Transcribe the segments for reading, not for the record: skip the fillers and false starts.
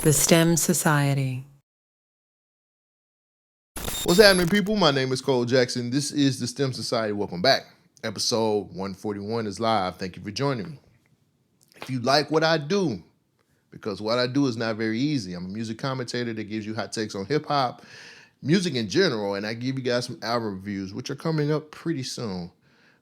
The STEM Society. What's happening, people? My name is Cole Jackson. This is the STEM Society. Welcome back. Episode 141 is live. Thank you for joining me. If you like what I do, because what I do is not very easy. I'm a music commentator that gives you hot takes on hip hop, music in general, and I give you guys some album reviews, which are coming up pretty soon.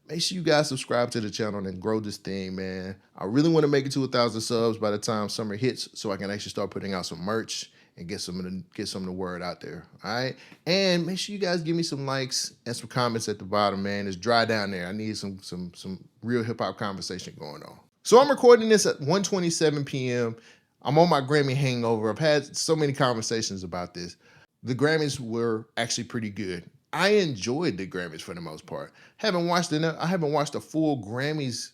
Make sure you guys subscribe to the channel and grow this thing, man. I really want to make it to 1,000 subs by the time summer hits, so I can actually start putting out some merch and get some of the word out there. All right, and make sure you guys give me some likes and some comments at the bottom, man. It's dry down there. I need some real hip hop conversation going on. So I'm recording this at 1:27 p.m. I'm on my Grammy hangover. I've had so many conversations about this. The Grammys were actually pretty good. I enjoyed the Grammys for the most part. I haven't watched a full Grammys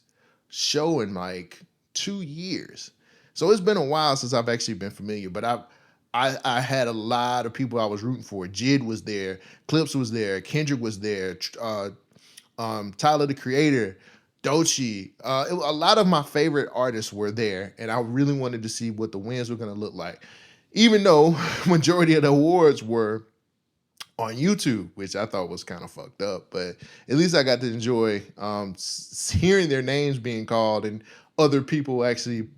show in like 2 years. So it's been a while since I've actually been familiar, but I had a lot of people I was rooting for. Jid was there, Clips was there, Kendrick was there, Tyler the Creator, Doechii. A lot of my favorite artists were there, and I really wanted to see what the wins were going to look like. Even though majority of the awards were on YouTube, which I thought was kind of fucked up, but at least I got to enjoy hearing their names being called and other people actually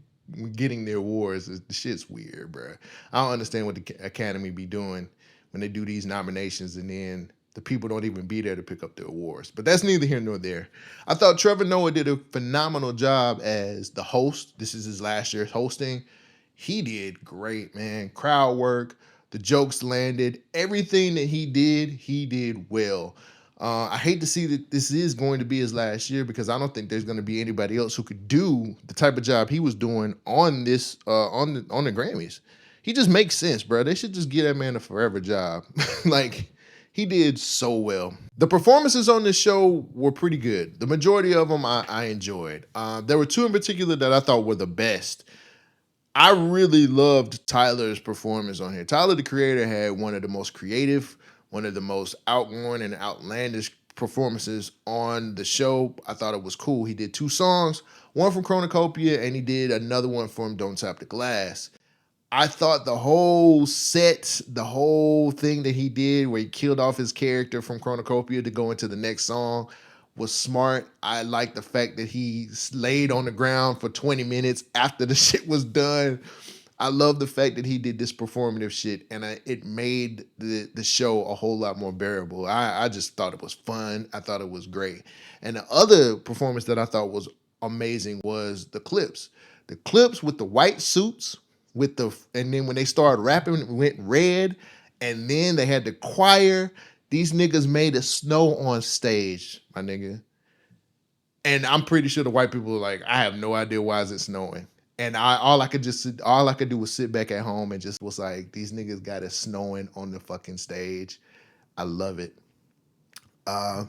getting their awards. The shit's weird, bro. I don't understand what the Academy be doing when they do these nominations and then the people don't even be there to pick up the awards. But that's neither here nor there. I thought Trevor Noah did a phenomenal job as the host. This is his last year hosting. He did great, man. Crowd work, the jokes landed, everything that he did well. I hate to see that this is going to be his last year because I don't think there's going to be anybody else who could do the type of job he was doing on this on the Grammys. He just makes sense, bro. They should just give that man a forever job. Like, he did so well. The performances on this show were pretty good. The majority of them I enjoyed. There were two in particular that I thought were the best. I really loved Tyler's performance on here. Tyler, the Creator, had one of the most creative, one of the most outgoing and outlandish performances on the show. I thought it was cool. He did two songs, one from Chronocopia, and he did another one from Don't Tap the Glass. I thought the whole set, the whole thing that he did where he killed off his character from Chronocopia to go into the next song was smart. I like the fact that he laid on the ground for 20 minutes after the shit was done. I love the fact that he did this performative shit, and it made the show a whole lot more bearable. I just thought it was fun. I thought it was great. And the other performance that I thought was amazing was the Clips. The Clips with the white suits, and then when they started rapping, it went red, and then they had the choir. These niggas made it snow on stage, my nigga. And I'm pretty sure the white people were like, I have no idea why is it snowing. And all I could do was sit back at home and just was like, these niggas got it snowing on the fucking stage. I love it. That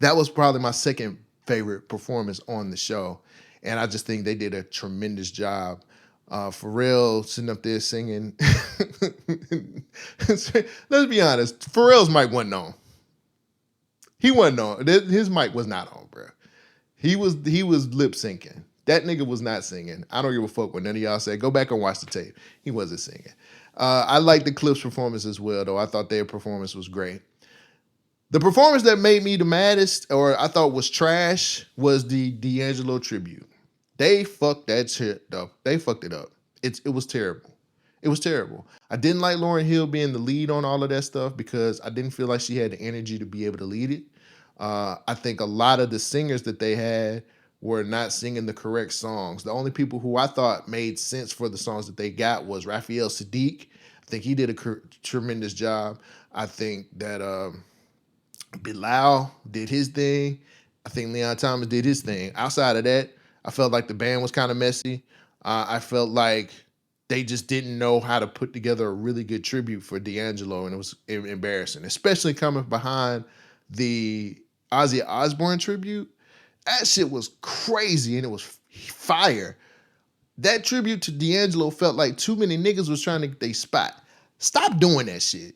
was probably my second favorite performance on the show. And I just think they did a tremendous job. Pharrell sitting up there singing. Let's be honest, Pharrell's mic wasn't on. He wasn't on. His mic was not on, bro. He was lip syncing. That nigga was not singing. I don't give a fuck what none of y'all say. Go back and watch the tape. He wasn't singing. I like the Clips performance as well, though. I thought their performance was great. The performance that made me the maddest, or I thought was trash, was the D'Angelo tribute. They fucked that shit up. They fucked it up. It was terrible. It was terrible. I didn't like Lauryn Hill being the lead on all of that stuff because I didn't feel like she had the energy to be able to lead it. I think a lot of the singers that they had were not singing the correct songs. The only people who I thought made sense for the songs that they got was Raphael Sadiq. I think he did a tremendous job. I think that Bilal did his thing. I think Leon Thomas did his thing. Outside of that, I felt like the band was kind of messy. I felt like they just didn't know how to put together a really good tribute for D'Angelo, and it was embarrassing, especially coming behind the Ozzy Osbourne tribute. That shit was crazy, and it was fire. That tribute to D'Angelo felt like too many niggas was trying to get their spot. Stop doing that shit.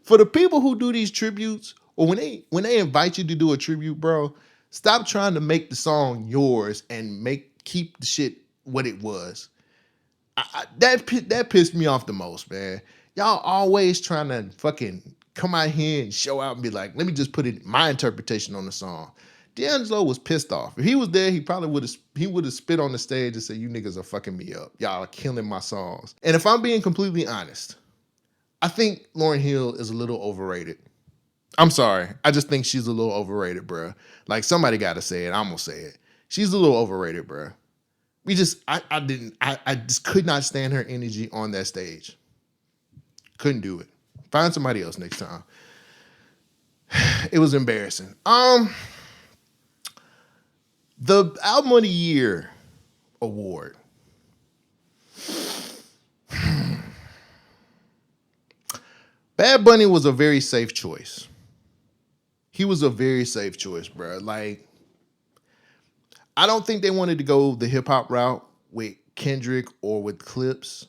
For the people who do these tributes, or when they invite you to do a tribute, bro, stop trying to make the song yours and keep the shit what it was. That pissed me off the most, man. Y'all always trying to fucking come out here and show out and be like, let me just put it my interpretation on the song. D'Angelo was pissed off. If he was there, he probably would have spit on the stage and said, "You niggas are fucking me up. Y'all are killing my songs." And if I'm being completely honest, I think Lauryn Hill is a little overrated. I'm sorry. I just think she's a little overrated, bruh. Like, somebody got to say it. I'm going to say it. She's a little overrated, bruh. I just could not stand her energy on that stage. Couldn't do it. Find somebody else next time. It was embarrassing. The Album of the Year award. Bad Bunny was a very safe choice. He was a very safe choice, bro. Like, I don't think they wanted to go the hip hop route with Kendrick or with Clips,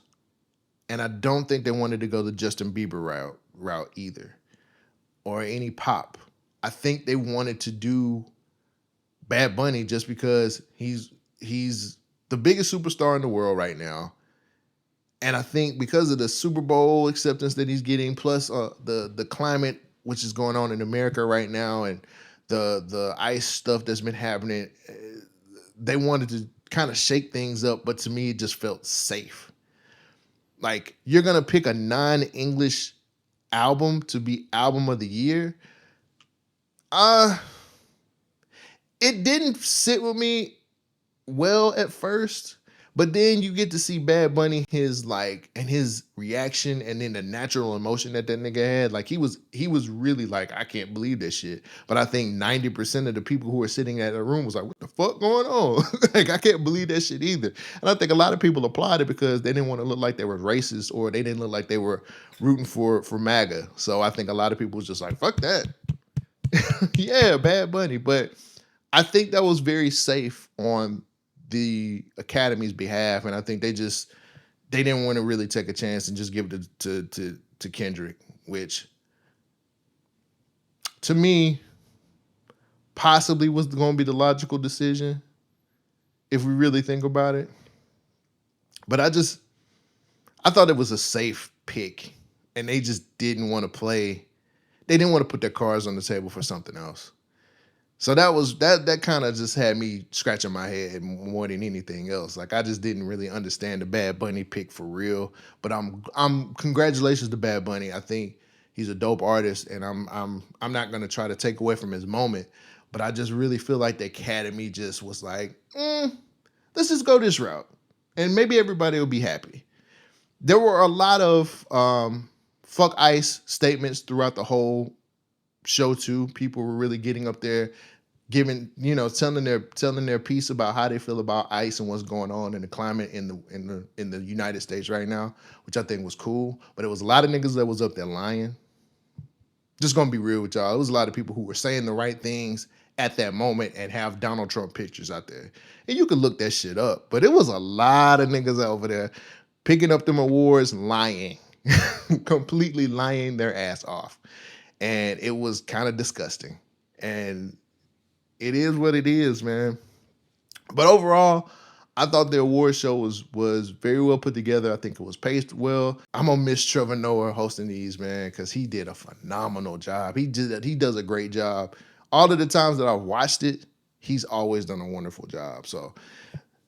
and I don't think they wanted to go the Justin Bieber route either, or any pop. I think they wanted to do Bad Bunny just because he's the biggest superstar in the world right now. And I think because of the Super Bowl acceptance that he's getting, plus the climate which is going on in America right now, and the ICE stuff that's been happening, they wanted to kind of shake things up. But to me, it just felt safe. Like, you're gonna pick a non-English album to be Album of the Year. It didn't sit with me well at first. But then you get to see Bad Bunny, his reaction, and then the natural emotion that nigga had. Like, he was really like, I can't believe this shit. But I think 90% of the people who were sitting at the room was like, what the fuck going on? Like, I can't believe that shit either. And I think a lot of people applauded because they didn't want to look like they were racist, or they didn't look like they were rooting for MAGA. So I think a lot of people was just like, fuck that. Yeah, Bad Bunny. But I think that was very safe on the Academy's behalf, and I think they didn't want to really take a chance and just give it to Kendrick, which to me possibly was going to be the logical decision if we really think about it. But I thought it was a safe pick, and they just didn't want to play. They didn't want to put their cards on the table for something else. So that kind of just had me scratching my head more than anything else. Like, I just didn't really understand the Bad Bunny pick for real. But I'm congratulations to Bad Bunny. I think he's a dope artist, and I'm not gonna try to take away from his moment. But I just really feel like the Academy just was like, let's just go this route, and maybe everybody will be happy. There were a lot of fuck ICE statements throughout the whole show too. People were really getting up there, telling their piece about how they feel about ICE and what's going on in the climate in the United States right now, which I think was cool. But it was a lot of niggas that was up there lying. Just gonna be real with y'all. It was a lot of people who were saying the right things at that moment and have Donald Trump pictures out there. And you can look that shit up. But it was a lot of niggas over there picking up them awards, lying. Completely lying their ass off. And it was kind of disgusting. And it is what it is, man. But overall, I thought the award show was very well put together. I think it was paced well. I'm gonna miss Trevor Noah hosting these, man, because he did a phenomenal job. He does a great job. All of the times that I've watched it, he's always done a wonderful job. So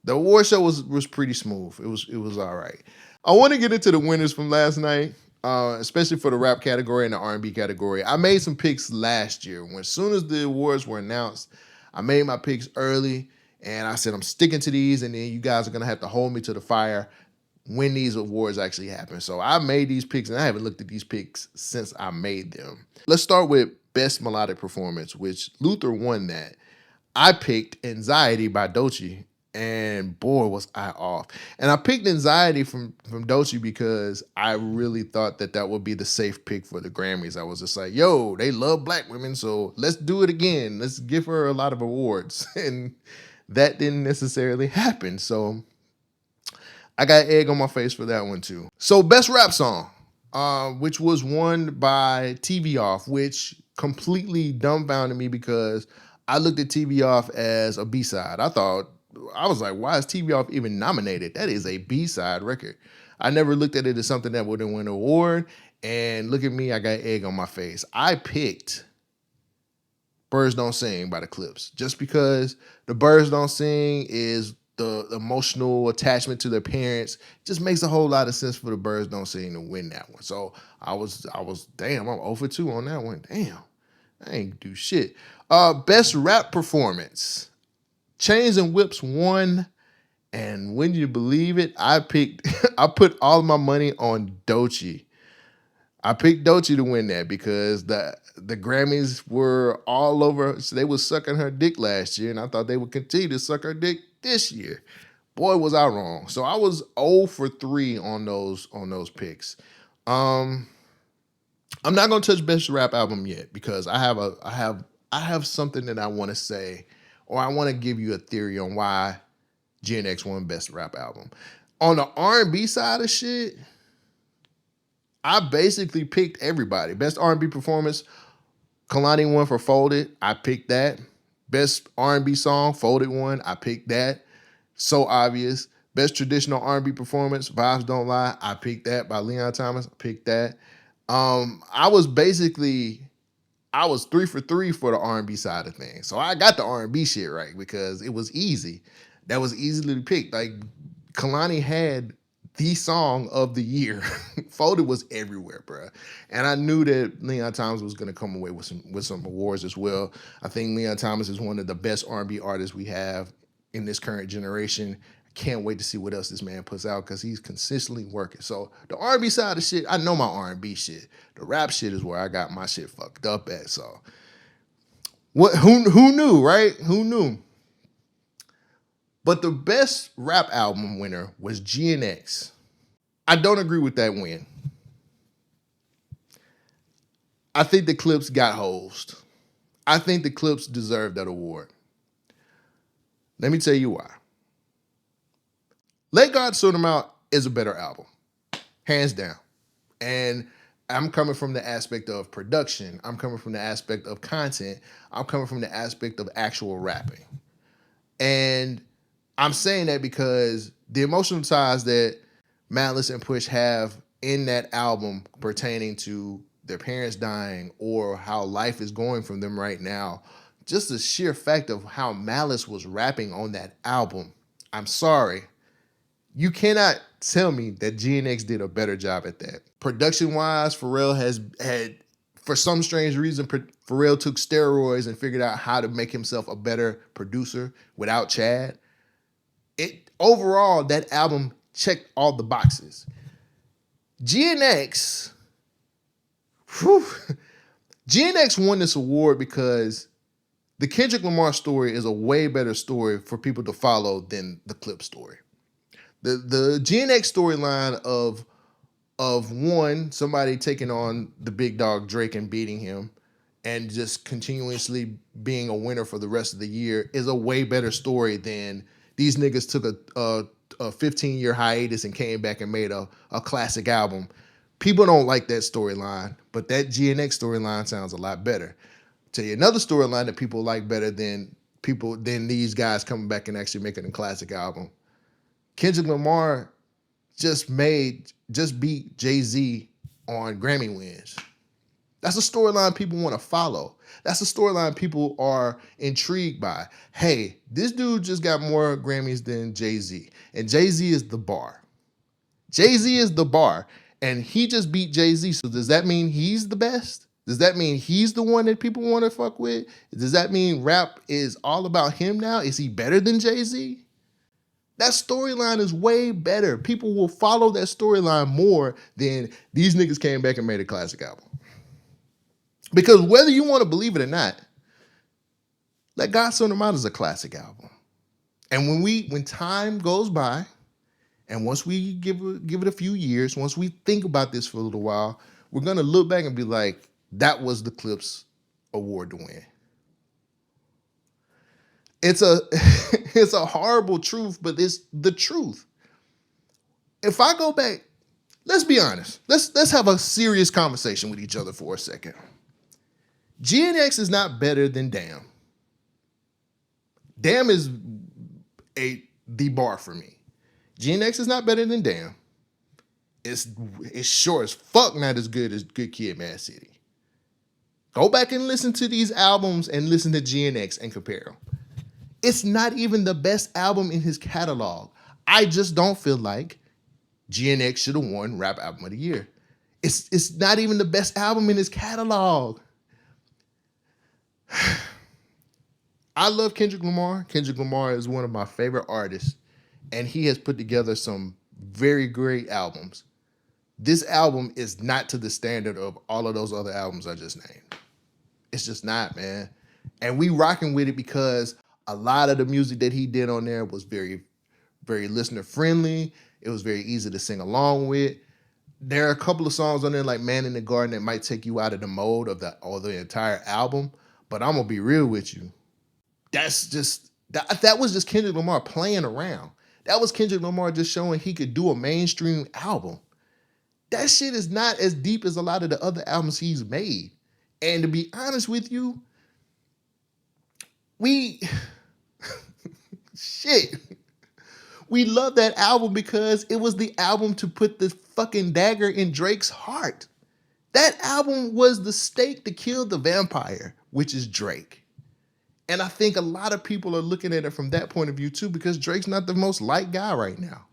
the award show was pretty smooth. It was all right. I want to get into the winners from last night. Especially for the rap category and the R&B category. I made some picks last year. As soon as the awards were announced, I made my picks early, and I said I'm sticking to these, and then you guys are going to have to hold me to the fire when these awards actually happen. So I made these picks, and I haven't looked at these picks since I made them. Let's start with Best Melodic Performance, which Luther won that. I picked Anxiety by Doechii. And boy, was I off. And I picked Anxiety from Doechii because I really thought that would be the safe pick for the Grammys. I was just like, yo, they love black women, so let's do it again. Let's give her a lot of awards. And that didn't necessarily happen. So I got egg on my face for that one too. So Best Rap Song, which was won by TV Off, which completely dumbfounded me because I looked at TV Off as a B-side. I thought I was like, why is TV Off even nominated? That is a B-side record. I never looked at it as something that would win an award. And look at me, I got egg on my face. I picked Birds Don't Sing by the Clips just because the Birds Don't Sing is the emotional attachment to their parents. It just makes a whole lot of sense for the Birds Don't Sing to win that one. So I was damn, I'm 0 for 2 on that one. Damn, I ain't do shit. Best rap performance. Chains and Whips won. And when you believe it, I put all my money on Doechii. I picked Doechii to win that because the Grammys were all over. So they was sucking her dick last year, and I thought they would continue to suck her dick this year. Boy, was I wrong. So I was 0 for 3 on those picks. I'm not gonna touch best rap album yet because I have something that I want to say, or I want to give you a theory on why GNX won best rap album. On the R&B side of shit, I basically picked everybody. Best R&B performance, Kalani won for Folded. I picked that. Best R&B song, Folded won. I picked that. So obvious. Best traditional R&B performance, Vibes Don't Lie. I picked that by Leon Thomas. I picked that. I was 3 for 3 for the R&B side of things. So I got the R&B shit right because it was easy. That was easily picked. Like Kalani had the song of the year. Folded was everywhere, bro. And I knew that Leon Thomas was going to come away with some awards as well. I think Leon Thomas is one of the best R&B artists we have in this current generation. I can't wait to see what else this man puts out because he's consistently working. So the R&B side of shit, I know my R&B shit. The rap shit is where I got my shit fucked up at. So who knew, right? Who knew? But the best rap album winner was GNX. I don't agree with that win. I think the Clips got hosed. I think the Clips deserve that award. Let me tell you why. Let God Sort 'Em Out is a better album, hands down. And I'm coming from the aspect of production. I'm coming from the aspect of content. I'm coming from the aspect of actual rapping. And I'm saying that because the emotional ties that Malice and Push have in that album pertaining to their parents dying or how life is going from them right now, just the sheer fact of how Malice was rapping on that album, I'm sorry. You cannot tell me that GNX did a better job at that. Production-wise, Pharrell had, for some strange reason, Pharrell took steroids and figured out how to make himself a better producer without Chad. Overall, that album checked all the boxes. GNX won this award because the Kendrick Lamar story is a way better story for people to follow than the Clip story. The GNX storyline of one, somebody taking on the big dog Drake and beating him and just continuously being a winner for the rest of the year is a way better story than these niggas took a 15-year hiatus and came back and made a classic album. People don't like that storyline, but that GNX storyline sounds a lot better. Tell you another storyline that people like better than these guys coming back and actually making a classic album. Kendrick Lamar just beat Jay-Z on Grammy wins. That's a storyline people want to follow. That's a storyline people are intrigued by. Hey, this dude just got more Grammys than Jay-Z. And Jay-Z is the bar. Jay-Z is the bar. And he just beat Jay-Z. So does that mean he's the best? Does that mean he's the one that people want to fuck with? Does that mean rap is all about him now? Is he better than Jay-Z? That storyline is way better. People will follow that storyline more than these niggas came back and made a classic album. Because whether you want to believe it or not, Let God Sort 'Em Out is a classic album. And when time goes by, and once we give it a few years, once we think about this for a little while, we're gonna look back and be like, that was the Clips award to win. It's a it's a horrible truth, but it's the truth. If I go back, let's be honest. Let's have a serious conversation with each other for a second. GNX is not better than Damn. Damn is the bar for me. GNX is not better than Damn. It's sure as fuck not as good as Good Kid, Mad City. Go back and listen to these albums and listen to GNX and compare them. It's not even the best album in his catalog. I just don't feel like GNX should have won Rap Album of the Year. It's not even the best album in his catalog. I love Kendrick Lamar. Kendrick Lamar is one of my favorite artists, and he has put together some very great albums. This album is not to the standard of all of those other albums I just named. It's just not, man. And we rocking with it because a lot of the music that he did on there was very, very listener friendly. It was very easy to sing along with. There are a couple of songs on there like Man in the Garden that might take you out of the mode of the entire album. But I'm gonna be real with you. That was just Kendrick Lamar playing around. That was Kendrick Lamar just showing he could do a mainstream album. That shit is not as deep as a lot of the other albums he's made. And to be honest with you, we love that album because it was the album to put the fucking dagger in Drake's heart. That album was the stake to kill the vampire, which is Drake. And I think a lot of people are looking at it from that point of view too, because Drake's not the most liked guy right now.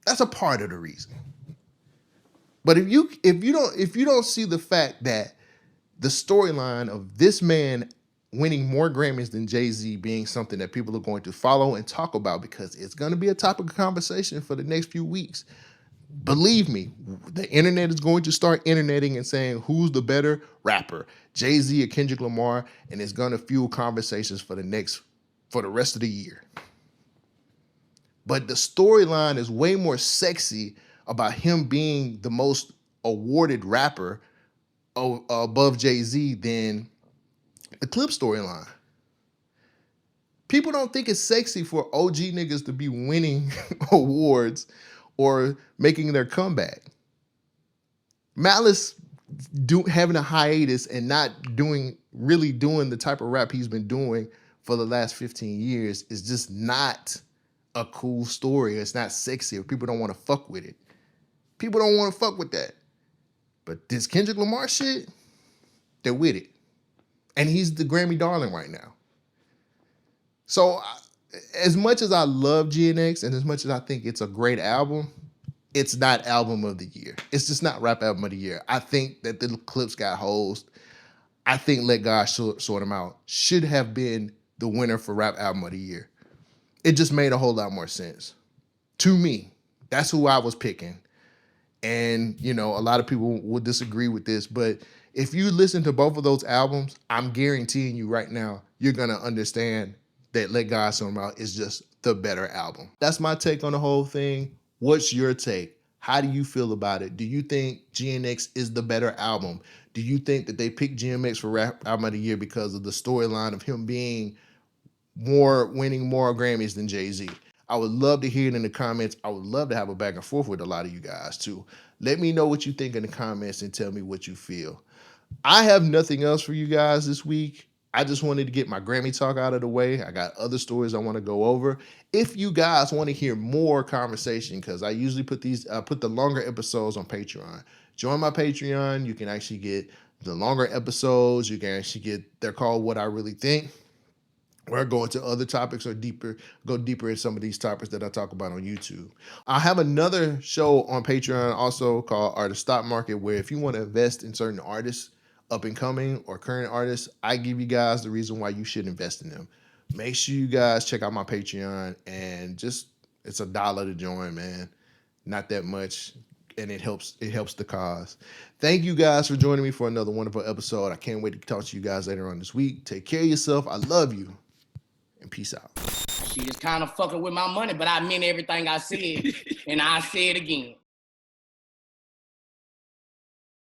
That's a part of the reason. But if you don't see the fact that the storyline of this man winning more Grammys than Jay-Z being something that people are going to follow and talk about because it's going to be a topic of conversation for the next few weeks, believe me, the internet is going to start interneting and saying who's the better rapper, Jay-Z or Kendrick Lamar, and it's going to fuel conversations for the rest of the year. But the storyline is way more sexy about him being the most awarded rapper above Jay-Z than the Clip storyline. People don't think it's sexy for OG niggas to be winning awards or making their comeback. Malice having a hiatus and not really doing the type of rap he's been doing for the last 15 years is just not a cool story. It's not sexy. People don't want to fuck with it. People don't want to fuck with that. But this Kendrick Lamar shit, they're with it. And he's the Grammy darling right now. So as much as I love GNX and as much as I think it's a great album, it's not album of the year. It's just not Rap Album of the Year. I think that the Clips got hosed. I think Let God Sort Them Out should have been the winner for Rap Album of the Year. It just made a whole lot more sense. To me, that's who I was picking. And, you know, a lot of people would disagree with this, but if you listen to both of those albums, I'm guaranteeing you right now, you're going to understand that Let God Sort Them Out is just the better album. That's my take on the whole thing. What's your take? How do you feel about it? Do you think GNX is the better album? Do you think that they picked GMX for Rap Album of the Year because of the storyline of him winning more Grammys than Jay-Z? I would love to hear it in the comments. I would love to have a back and forth with a lot of you guys too. Let me know what you think in the comments and tell me what you feel. I have nothing else for you guys this week. I just wanted to get my Grammy talk out of the way. I got other stories I want to go over. If you guys want to hear more conversation, because I usually put the longer episodes on Patreon. Join my Patreon. You can actually get the longer episodes. You can actually get, they're called What I Really Think. Or go into other topics or go deeper in some of these topics that I talk about on YouTube. I have another show on Patreon also called Artist Stock Market, where if you want to invest in certain artists, up and coming or current artists, I give you guys the reason why you should invest in them. Make sure you guys check out my Patreon, and it's $1 to join, man. Not that much, and it helps the cause. Thank you guys for joining me for another wonderful episode. I can't wait to talk to you guys later on this week. Take care of yourself. I love you. And peace out. She just kind of fucking with my money, but I meant everything I said, and I say it again.